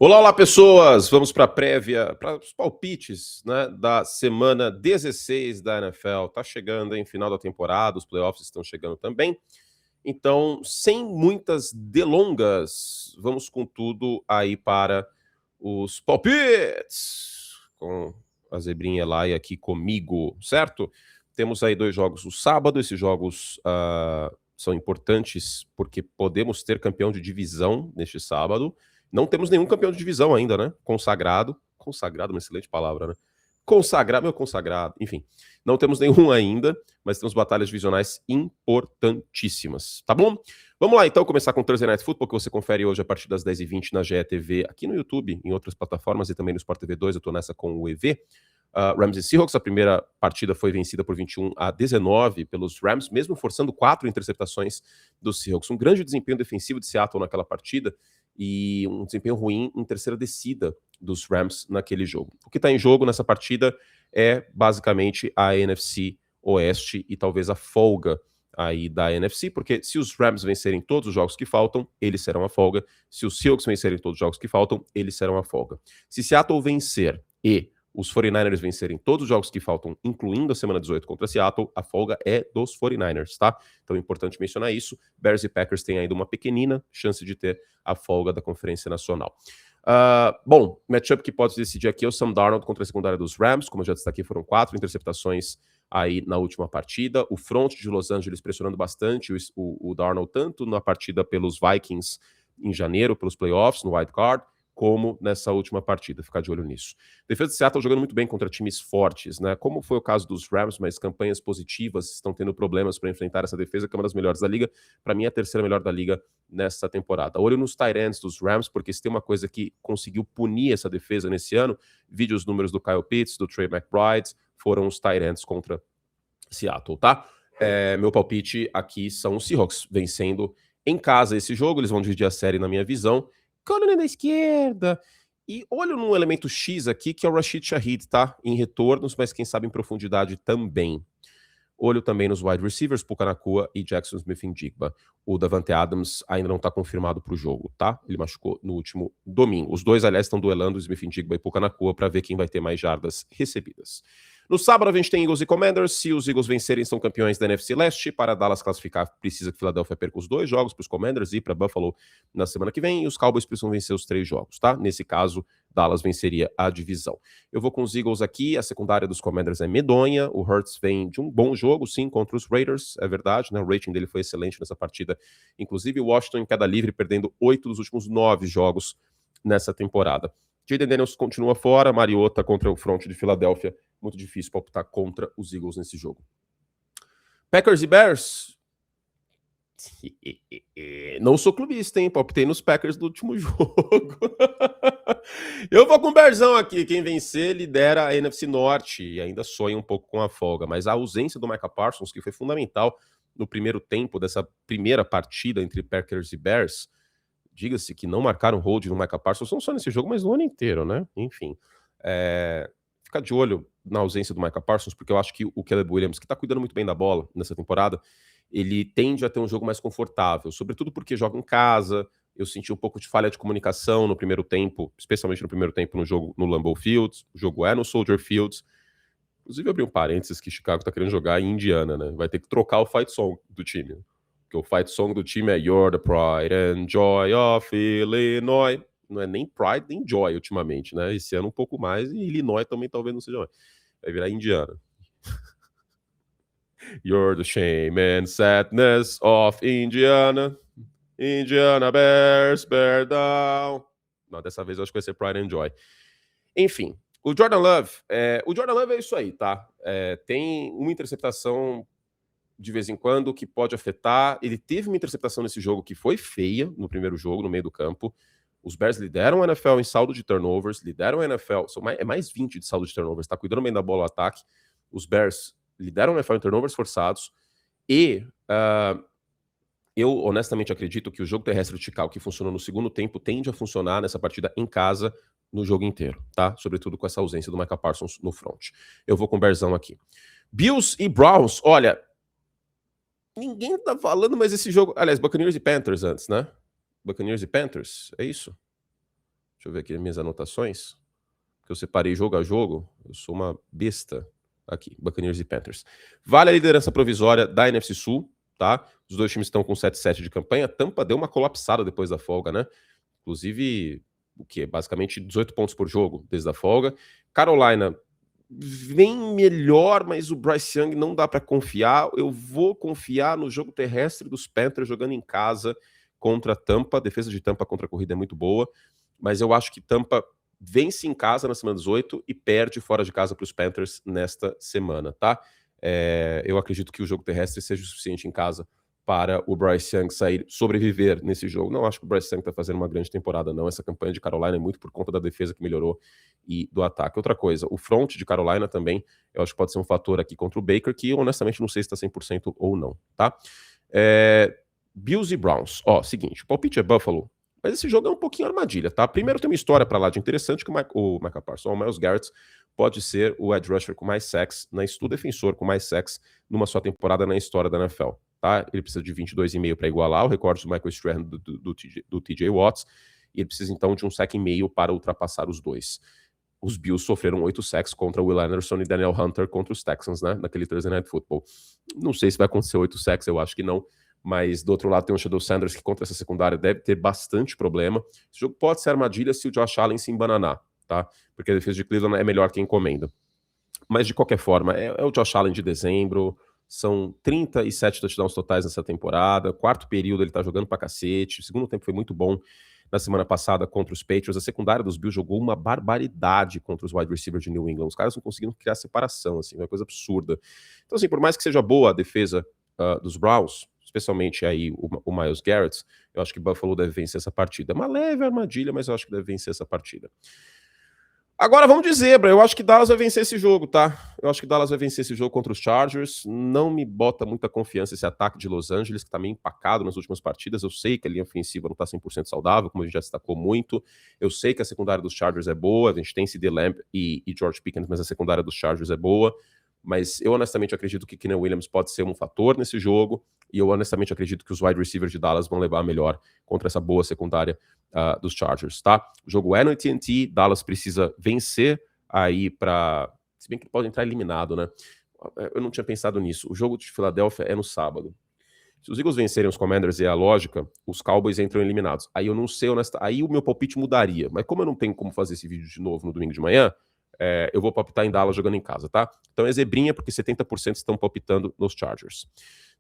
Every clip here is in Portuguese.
Olá, olá, pessoas! Vamos para a prévia, para os palpites, né, da semana 16 da NFL. Tá chegando, em final da temporada, os playoffs estão chegando também. Então, sem muitas delongas, vamos com tudo aí para os palpites. Com a zebrinha lá e aqui comigo, certo? Temos aí 2 jogos no sábado. Esses jogos são importantes porque podemos ter campeão de divisão neste sábado. Não temos nenhum campeão de divisão ainda, né? Consagrado. Consagrado, uma excelente palavra, né? Consagrado, meu consagrado. Enfim, não temos nenhum ainda, mas temos batalhas divisionais importantíssimas, tá bom? Vamos lá, então, começar com o Thursday Night Football, que você confere hoje a partir das 10h20 na GE aqui no YouTube, em outras plataformas e também no Sport TV 2. Eu tô nessa com o EV. Rams e Seahawks, a primeira partida foi vencida por 21-19 pelos Rams, mesmo forçando 4 interceptações dos Seahawks. Um grande desempenho defensivo de Seattle naquela partida e um desempenho ruim em terceira descida dos Rams naquele jogo. O que está em jogo nessa partida é basicamente a NFC Oeste e talvez a folga aí da NFC, porque se os Rams vencerem todos os jogos que faltam, eles serão a folga. Se os Seahawks vencerem todos os jogos que faltam, eles serão a folga. Se Seattle vencer e os 49ers vencerem todos os jogos que faltam, incluindo a semana 18 contra Seattle, a folga é dos 49ers, tá? Então é importante mencionar isso. Bears e Packers têm ainda uma pequenina chance de ter a folga da Conferência Nacional. Bom, matchup que pode decidir aqui é o Sam Darnold contra a secundária dos Rams. Como eu já destaquei, foram 4 interceptações aí na última partida. O front de Los Angeles pressionando bastante o Darnold, tanto na partida pelos Vikings em janeiro, pelos playoffs, no wild card, como nessa última partida, ficar de olho nisso. Defesa de Seattle jogando muito bem contra times fortes, né? Como foi o caso dos Rams, mas campanhas positivas, estão tendo problemas para enfrentar essa defesa, que é uma das melhores da liga. Para mim, é a terceira melhor da liga nessa temporada. Olho nos tight ends dos Rams, porque se tem uma coisa que conseguiu punir essa defesa nesse ano, vide os números do Kyle Pitts, do Trey McBride, foram os tight ends contra Seattle, tá? Meu palpite aqui são os Seahawks vencendo em casa esse jogo. Eles vão dividir a série na minha visão. Coluna da esquerda. E olho num elemento X aqui, que é o Rashid Shaheed, tá? Em retornos, mas quem sabe em profundidade também. Olho também nos wide receivers, Puka Nacua e Jackson Smith-Njigba. O Davante Adams ainda não está confirmado para o jogo, tá? Ele machucou no último domingo. Os dois, aliás, estão duelando, Smith-Njigba e Puka Nacua, para ver quem vai ter mais jardas recebidas. No sábado, a gente tem Eagles e Commanders. Se os Eagles vencerem, são campeões da NFC Leste. Para Dallas classificar, precisa que Philadelphia perca os 2 jogos para os Commanders e para Buffalo na semana que vem. E os Cowboys precisam vencer os 3 jogos, tá? Nesse caso, Dallas venceria a divisão. Eu vou com os Eagles aqui. A secundária dos Commanders é medonha. O Hurts vem de um bom jogo, sim, contra os Raiders. É verdade, né? O rating dele foi excelente nessa partida. Inclusive, o Washington em queda livre, perdendo 8 dos últimos 9 jogos nessa temporada. Jaden Daniels continua fora. Mariota contra o front de Filadélfia. Muito difícil palpitar contra os Eagles nesse jogo. Packers e Bears. Não sou clubista, hein? Palpitei nos Packers do último jogo. Eu vou com o Bearzão aqui. Quem vencer lidera a NFC Norte e ainda sonha um pouco com a folga. Mas a ausência do Micah Parsons, que foi fundamental no primeiro tempo dessa primeira partida entre Packers e Bears, diga-se que não marcaram hold no Micah Parsons, não só nesse jogo, mas no ano inteiro, né? Enfim. Ficar de olho na ausência do Micah Parsons, porque eu acho que o Caleb Williams, que tá cuidando muito bem da bola nessa temporada, ele tende a ter um jogo mais confortável, sobretudo porque joga em casa. Eu senti um pouco de falha de comunicação no primeiro tempo, especialmente no primeiro tempo no jogo no Lambeau Fields. O jogo é no Soldier Fields. Inclusive, eu abri um parênteses que Chicago tá querendo jogar em Indiana, né? Vai ter que trocar o fight song do time. Porque o fight song do time é You're the Pride and Joy of Illinois. Não é nem Pride nem Joy ultimamente, né? Esse ano um pouco mais, e Illinois também talvez não seja mais. Vai virar Indiana. You're the shame and sadness of Indiana. Indiana Bears, bear down. Não, dessa vez eu acho que vai ser Pride and Joy. Enfim, o Jordan Love é isso aí, tá? Tem uma interceptação de vez em quando que pode afetar. Ele teve uma interceptação nesse jogo que foi feia no primeiro jogo, no meio do campo. Os Bears lideram a NFL em saldo de turnovers, lideram a NFL, é mais 20 de saldo de turnovers, tá cuidando bem da bola ao ataque. Os Bears lideram a NFL em turnovers forçados e eu honestamente acredito que o jogo terrestre do Chicago, que funcionou no segundo tempo, tende a funcionar nessa partida em casa no jogo inteiro, tá? Sobretudo com essa ausência do Micah Parsons no front. Eu vou com o Bearzão aqui. Bills e Browns, olha, ninguém tá falando, mas esse jogo... Aliás, Buccaneers e Panthers antes, né? Buccaneers e Panthers, é isso? Deixa eu ver aqui as minhas anotações, que eu separei jogo a jogo. Eu sou uma besta. Aqui, Buccaneers e Panthers. Vale a liderança provisória da NFC Sul, tá? Os dois times estão com 7-7 de campanha. Tampa deu uma colapsada depois da folga, né? Inclusive, o quê? Basicamente 18 pontos por jogo desde a folga. Carolina vem melhor, mas o Bryce Young não dá para confiar. Eu vou confiar no jogo terrestre dos Panthers jogando em casa contra Tampa. A defesa de Tampa contra a corrida é muito boa, mas eu acho que Tampa vence em casa na semana 18 e perde fora de casa para os Panthers nesta semana, tá? Eu acredito que o jogo terrestre seja o suficiente em casa para o Bryce Young sobreviver nesse jogo. Não acho que o Bryce Young está fazendo uma grande temporada, não. Essa campanha de Carolina é muito por conta da defesa que melhorou e do ataque. Outra coisa, o front de Carolina também, eu acho que pode ser um fator aqui contra o Baker, que honestamente não sei se está 100% ou não, tá? Bills e Browns. Seguinte, o palpite é Buffalo, mas esse jogo é um pouquinho armadilha, tá? Primeiro tem uma história para lá de interessante que o Micah Parsons, o Myles Garrett, pode ser o edge rusher com mais sacks, o defensor com mais sacks numa só temporada na história da NFL, tá? Ele precisa de 22,5 para igualar o recorde do Michael Strahan do TJ Watts, e ele precisa então de um sack e meio para ultrapassar os dois. Os Bills sofreram 8 sacks contra Will Anderson e Daniel Hunter contra os Texans, né? Naquele Thursday Night Football. Não sei se vai acontecer 8 sacks, eu acho que não. Mas do outro lado tem o Shadow Sanders, que contra essa secundária deve ter bastante problema. Esse jogo pode ser armadilha se o Josh Allen se embananar, tá? Porque a defesa de Cleveland é melhor que encomenda. Mas de qualquer forma, é o Josh Allen de dezembro. São 37 touchdowns totais nessa temporada. Quarto período ele tá jogando pra cacete. O segundo tempo foi muito bom na semana passada contra os Patriots. A secundária dos Bills jogou uma barbaridade contra os wide receivers de New England. Os caras não conseguiram criar separação, assim, uma coisa absurda. Então, assim, por mais que seja boa a defesa dos Browns, especialmente aí o Myles Garrett, eu acho que Buffalo deve vencer essa partida. É uma leve armadilha, mas eu acho que deve vencer essa partida. Agora vamos de zebra. Eu acho que Dallas vai vencer esse jogo, tá? Eu acho que Dallas vai vencer esse jogo contra os Chargers. Não me bota muita confiança esse ataque de Los Angeles, que tá meio empacado nas últimas partidas. Eu sei que a linha ofensiva não tá 100% saudável, como a gente já destacou muito. Eu sei que a secundária dos Chargers é boa. A gente tem CeeDee Lamb e George Pickens, mas a secundária dos Chargers é boa. Mas eu honestamente acredito que Keenan Williams pode ser um fator nesse jogo, e eu honestamente acredito que os wide receivers de Dallas vão levar a melhor contra essa boa secundária dos Chargers, tá? O jogo é no AT&T, Dallas precisa vencer aí para... Se bem que ele pode entrar eliminado, né? Eu não tinha pensado nisso. O jogo de Filadélfia é no sábado. Se os Eagles vencerem os Commanders e a lógica, os Cowboys entram eliminados. Aí eu não sei, aí o meu palpite mudaria. Mas como eu não tenho como fazer esse vídeo de novo no domingo de manhã, eu vou palpitar em Dallas jogando em casa, tá? Então é zebrinha, porque 70% estão palpitando nos Chargers.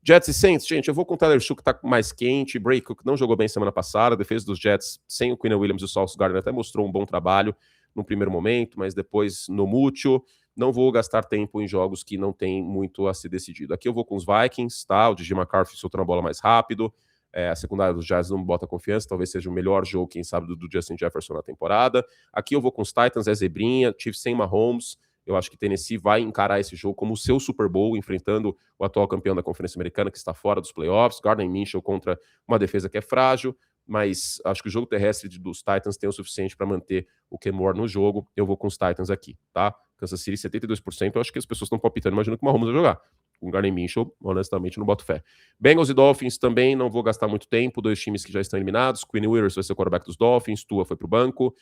Jets e Saints, gente, eu vou com o Tyler Shough, que tá mais quente. Bray Cook não jogou bem semana passada. A defesa dos Jets, sem o Quinn Williams e o Sauce Gardner, até mostrou um bom trabalho no primeiro momento, mas depois no mútuo. Não vou gastar tempo em jogos que não tem muito a ser decidido. Aqui eu vou com os Vikings, tá? O DJ McCarthy soltando a bola mais rápido. A secundária dos Jazz não me bota confiança. Talvez seja o melhor jogo, quem sabe, do Justin Jefferson na temporada. Aqui eu vou com os Titans, zebrinha. Chiefs sem Mahomes. Eu acho que Tennessee vai encarar esse jogo como o seu Super Bowl, enfrentando o atual campeão da Conferência Americana, que está fora dos playoffs. Gardner Minshew contra uma defesa que é frágil, mas acho que o jogo terrestre dos Titans tem o suficiente para manter o Ken Moore no jogo. Eu vou com os Titans aqui, tá? Kansas City, 72%. Eu acho que as pessoas estão palpitando, imaginando que o Mahomes vai jogar. Com Gardner Minshew, honestamente, não boto fé. Bengals e Dolphins também, não vou gastar muito tempo. Dois times que já estão eliminados. Quinn Ewers vai ser o quarterback dos Dolphins. Tua foi pro banco.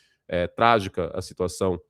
Trágica a situação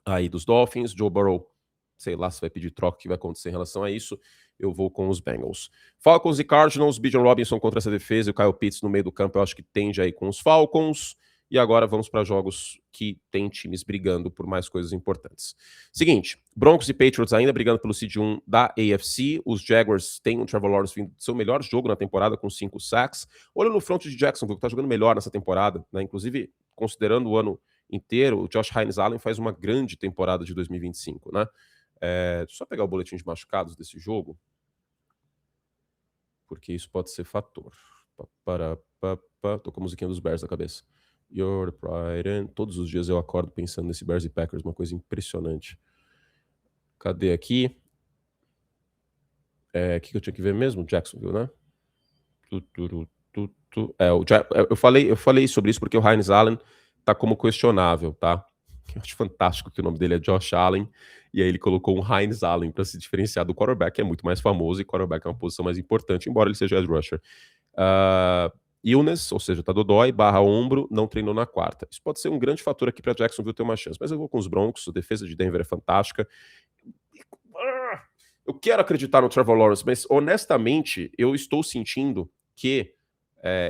aí dos Dolphins. Joe Burrow, sei lá se vai pedir troca, o que vai acontecer em relação a isso. Eu vou com os Bengals. Falcons e Cardinals, Bijan Robinson contra essa defesa e o Kyle Pitts no meio do campo, eu acho que tende aí com os Falcons. E agora vamos para jogos que tem times brigando por mais coisas importantes. Seguinte, Broncos e Patriots ainda brigando pelo seed 1 da AFC. Os Jaguars têm o Trevor Lawrence vindo seu melhor jogo na temporada com 5 sacks. Olha no front de Jacksonville, que está jogando melhor nessa temporada, né? Inclusive, considerando o ano inteiro, o Josh Hines-Allen faz uma grande temporada de 2025, né? Deixa eu só pegar o boletim de machucados desse jogo, porque isso pode ser fator. Tô com a musiquinha dos Bears na cabeça. Your pride and... Todos os dias eu acordo pensando nesse Bears e Packers, uma coisa impressionante. Cadê aqui? O que eu tinha que ver mesmo? Jacksonville, né? Eu falei sobre isso porque o Hines-Allen tá como questionável, tá? Eu acho fantástico que o nome dele é Josh Allen, e aí ele colocou um Hines-Allen para se diferenciar do quarterback, que é muito mais famoso, e quarterback é uma posição mais importante, embora ele seja edge rusher. illness, ou seja, tá dodói, barra ombro, não treinou na quarta. Isso pode ser um grande fator aqui para Jacksonville ter uma chance, mas eu vou com os Broncos, a defesa de Denver é fantástica. Eu quero acreditar no Trevor Lawrence, mas honestamente, eu estou sentindo que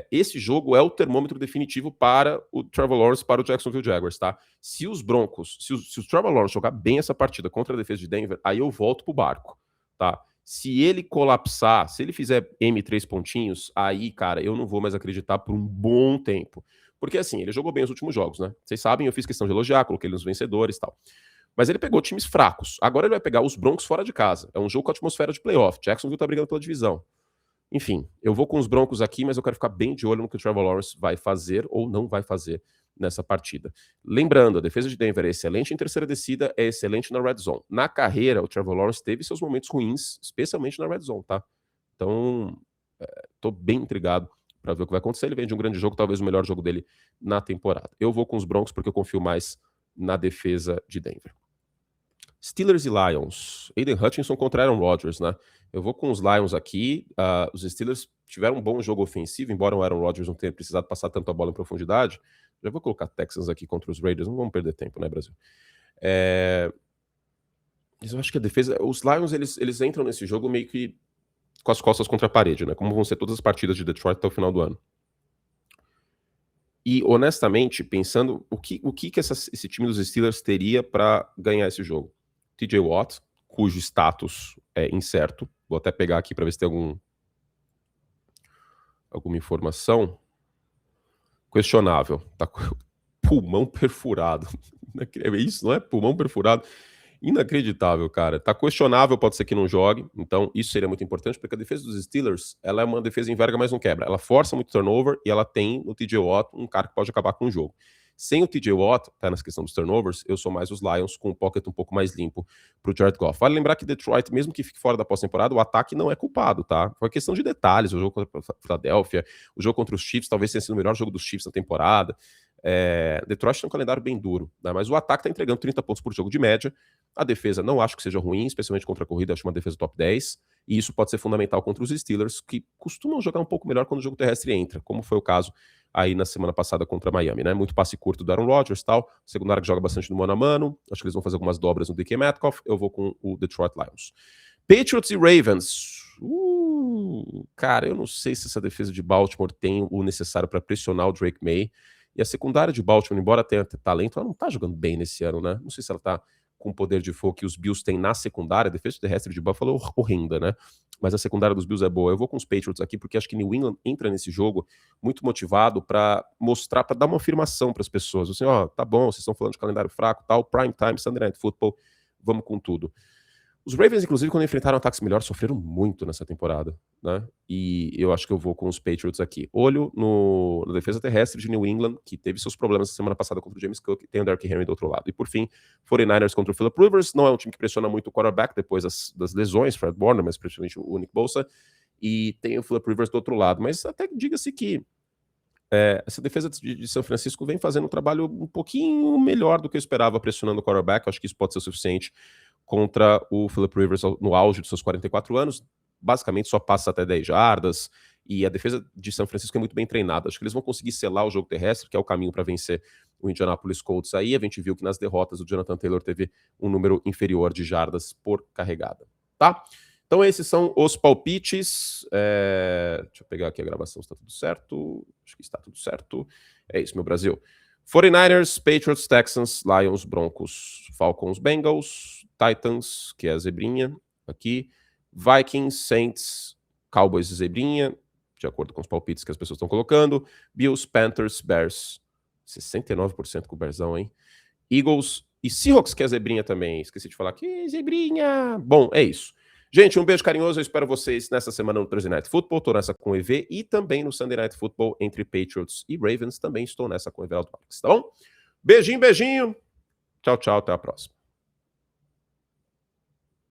esse jogo é o termômetro definitivo para o Trevor Lawrence, para o Jacksonville Jaguars, tá? Se os Broncos, se o Trevor Lawrence jogar bem essa partida contra a defesa de Denver, aí eu volto pro barco, tá? Se ele colapsar, se ele fizer M3 pontinhos, aí, cara, eu não vou mais acreditar por um bom tempo. Porque, assim, ele jogou bem os últimos jogos, né? Vocês sabem, eu fiz questão de elogiar, coloquei ele nos vencedores e tal. Mas ele pegou times fracos. Agora ele vai pegar os Broncos fora de casa. É um jogo com atmosfera de playoff. Jacksonville tá brigando pela divisão. Enfim, eu vou com os Broncos aqui, mas eu quero ficar bem de olho no que o Trevor Lawrence vai fazer ou não vai fazer nessa partida. Lembrando, a defesa de Denver é excelente em terceira descida, é excelente na red zone. Na carreira, o Trevor Lawrence teve seus momentos ruins, especialmente na red zone, tá? Então, tô bem intrigado para ver o que vai acontecer. Ele vem de um grande jogo, talvez o melhor jogo dele na temporada. Eu vou com os Broncos porque eu confio mais na defesa de Denver. Steelers e Lions. Aiden Hutchinson contra Aaron Rodgers, né? Eu vou com os Lions aqui. Os Steelers tiveram um bom jogo ofensivo, embora o Aaron Rodgers não tenha precisado passar tanto a bola em profundidade. Já vou colocar Texans aqui contra os Raiders. Não vamos perder tempo, né, Brasil? Eu acho que a defesa... Os Lions, eles entram nesse jogo meio que com as costas contra a parede, né? Como vão ser todas as partidas de Detroit até o final do ano. E, honestamente, pensando o que esse time dos Steelers teria para ganhar esse jogo? TJ Watt, cujo status é incerto. Vou até pegar aqui para ver se tem alguma informação. Questionável. Tá com pulmão perfurado. É isso, não é? Pulmão perfurado. Inacreditável, cara. Tá questionável, pode ser que não jogue. Então, isso seria muito importante, porque a defesa dos Steelers, ela é uma defesa enverga, mas não quebra. Ela força muito turnover e ela tem no TJ Watt um cara que pode acabar com o jogo. Sem o TJ Watt, tá nessa questão dos turnovers, eu sou mais os Lions com um pocket um pouco mais limpo pro Jared Goff. Vale lembrar que Detroit, mesmo que fique fora da pós-temporada, o ataque não é culpado, tá? Foi questão de detalhes. O jogo contra a Philadelphia, o jogo contra os Chiefs, talvez tenha sido o melhor jogo dos Chiefs na temporada. Detroit tem um calendário bem duro, né? Mas o ataque tá entregando 30 pontos por jogo de média. A defesa não acho que seja ruim, especialmente contra a corrida, acho uma defesa top 10. E isso pode ser fundamental contra os Steelers, que costumam jogar um pouco melhor quando o jogo terrestre entra, como foi o caso aí na semana passada contra Miami, né? Muito passe curto do Aaron Rodgers e tal. Secundário que joga bastante no mano a mano. Acho que eles vão fazer algumas dobras no DK Metcalf. Eu vou com o Detroit Lions. Patriots e Ravens. Cara, eu não sei se essa defesa de Baltimore tem o necessário para pressionar o Drake May. E a secundária de Baltimore, embora tenha talento, ela não tá jogando bem nesse ano, né? Não sei se ela tá com o poder de fogo que os Bills têm na secundária. A defesa terrestre de Buffalo é horrenda, né? Mas a secundária dos Bills é boa. Eu vou com os Patriots aqui porque acho que New England entra nesse jogo muito motivado para mostrar, para dar uma afirmação para as pessoas. Assim, ó, tá bom, vocês estão falando de calendário fraco, tal, prime time, Sunday Night Football, vamos com tudo. Os Ravens, inclusive, quando enfrentaram ataques melhores, sofreram muito nessa temporada, né? E eu acho que eu vou com os Patriots aqui. Olho na defesa terrestre de New England, que teve seus problemas na semana passada contra o James Cook, e tem o Derrick Henry do outro lado. E por fim, 49ers contra o Philip Rivers. Não é um time que pressiona muito o quarterback depois das lesões, Fred Warner, mas principalmente o Nick Bosa. E tem o Philip Rivers do outro lado. Mas até diga-se que essa defesa de São Francisco vem fazendo um trabalho um pouquinho melhor do que eu esperava, pressionando o quarterback. Acho que isso pode ser o suficiente contra o Philip Rivers no auge dos seus 44 anos. Basicamente só passa até 10 jardas, e a defesa de São Francisco é muito bem treinada. Acho que eles vão conseguir selar o jogo terrestre, que é o caminho para vencer o Indianapolis Colts aí. A gente viu que nas derrotas o Jonathan Taylor teve um número inferior de jardas por carregada, tá? Então esses são os palpites. Deixa eu pegar aqui a gravação, se está tudo certo. Acho que está tudo certo. É isso, meu Brasil. 49ers, Patriots, Texans, Lions, Broncos, Falcons, Bengals, Titans, que é a zebrinha aqui, Vikings, Saints, Cowboys e zebrinha, de acordo com os palpites que as pessoas estão colocando, Bills, Panthers, Bears, 69% com o Bearzão, hein? Eagles e Seahawks, que é a zebrinha também. Esqueci de falar aqui, zebrinha. Bom, é isso. Gente, um beijo carinhoso. Eu espero vocês nessa semana no Thursday Night Football. Estou nessa com o EV e também no Sunday Night Football entre Patriots e Ravens. Também estou nessa com o Everaldo Marques, tá bom? Beijinho, beijinho. Tchau, tchau. Até a próxima.